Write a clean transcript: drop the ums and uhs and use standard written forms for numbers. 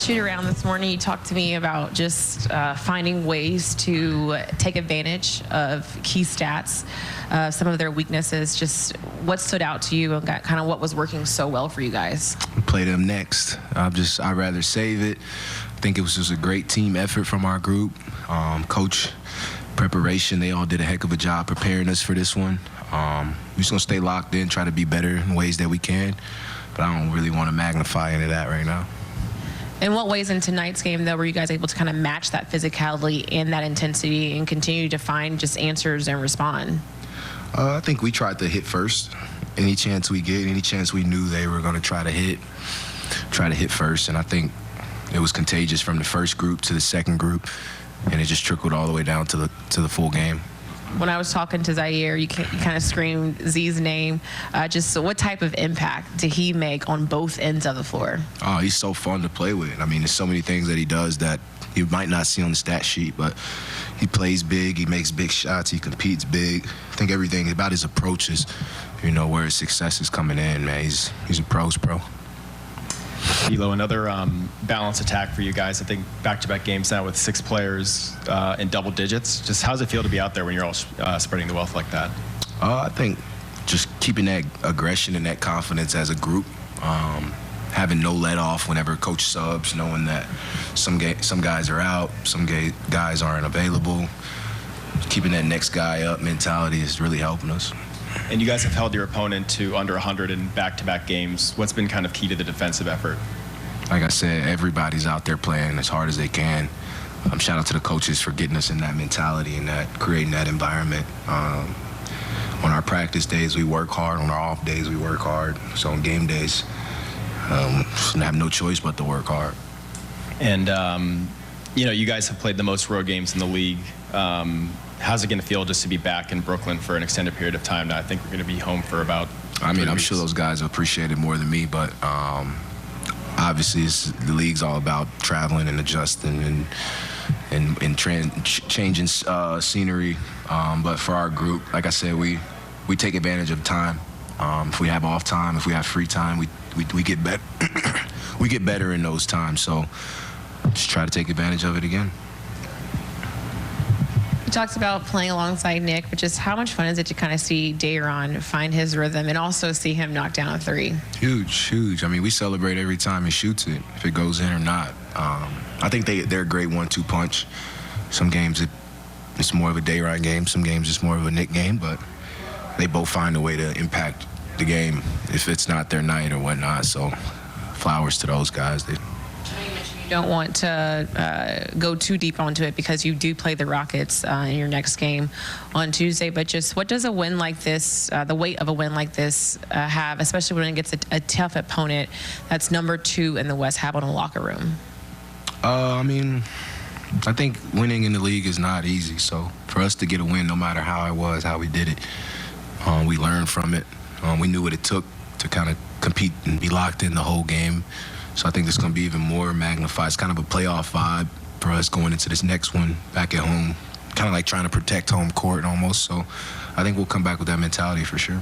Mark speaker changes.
Speaker 1: Shoot around this morning, you talked to me about just finding ways to take advantage of key stats, some of their weaknesses. Just what stood out to you and kind of what was working so well for you guys?
Speaker 2: Play them next. I'd rather save it. I think it was just a great team effort from our group. Coach, preparation, they all did a heck of a job preparing us for this one. We're just going to stay locked in, try to be better in ways that we can, but I don't really want to magnify into that right now.
Speaker 1: In what ways in tonight's game, though, were you guys able to kind of match that physicality and that intensity and continue to find just answers and respond?
Speaker 2: I think we tried to hit first. Any chance we get, any chance we knew they were going to try to hit first. And I think it was contagious from the first group to the second group, and it just trickled all the way down to the full game.
Speaker 1: When I was talking to Ziaire, you kind of screamed Z's name. Just what type of impact did he make on both ends of the floor? Oh,
Speaker 2: he's so fun to play with. I mean, there's so many things that he does that you might not see on the stat sheet, but he plays big, he makes big shots, he competes big. I think everything about his approach is, where his success is coming in, man. He's a pro's pro.
Speaker 3: Elo, another balanced attack for you guys. I think back-to-back games now with 6 players in double digits. Just how does it feel to be out there when you're all spreading the wealth like that?
Speaker 2: I think just keeping that aggression and that confidence as a group, having no let off whenever coach subs, knowing that some guys are out, some guys aren't available. Keeping that next guy up mentality is really helping us.
Speaker 3: And you guys have held your opponent to under 100 in back-to-back games. What's been kind of key to the defensive effort?
Speaker 2: Like I said, everybody's out there playing as hard as they can. Shout out to the coaches for getting us in that mentality and creating that environment. On our practice days, we work hard. On our off days, we work hard. So on game days, we have no choice but to work hard.
Speaker 3: And, you guys have played the most road games in the league. How's it going to feel just to be back in Brooklyn for an extended period of time now? I think we're going to be home for about 3 weeks.
Speaker 2: I'm sure those guys appreciate it more than me, but obviously the league's all about traveling and adjusting and changing scenery. But for our group, like I said, we take advantage of time. If we have off time, if we have free time, we get better. We get better in those times. So just try to take advantage of it again.
Speaker 1: You talked about playing alongside Nick, but just how much fun is it to kind of see Dayron find his rhythm and also see him knock down a 3?
Speaker 2: Huge. I mean, we celebrate every time he shoots it, if it goes in or not. I think they're a great 1-2 punch. Some games it's more of a Dayron game. Some games it's more of a Nick game, but they both find a way to impact the game if it's not their night or whatnot. So flowers to those guys.
Speaker 1: Don't want to go too deep onto it because you do play the Rockets in your next game on Tuesday, but just what does a win like this, the weight of a win like this have, especially when it gets a tough opponent that's number 2 in the West, have on a locker room?
Speaker 2: I mean, I think winning in the league is not easy, so for us to get a win, no matter how it was, how we did it, we learned from it. We knew what it took to kind of compete and be locked in the whole game. So I think it's going to be even more magnified. It's kind of a playoff vibe for us going into this next one back at home, kind of like trying to protect home court almost. So I think we'll come back with that mentality for sure.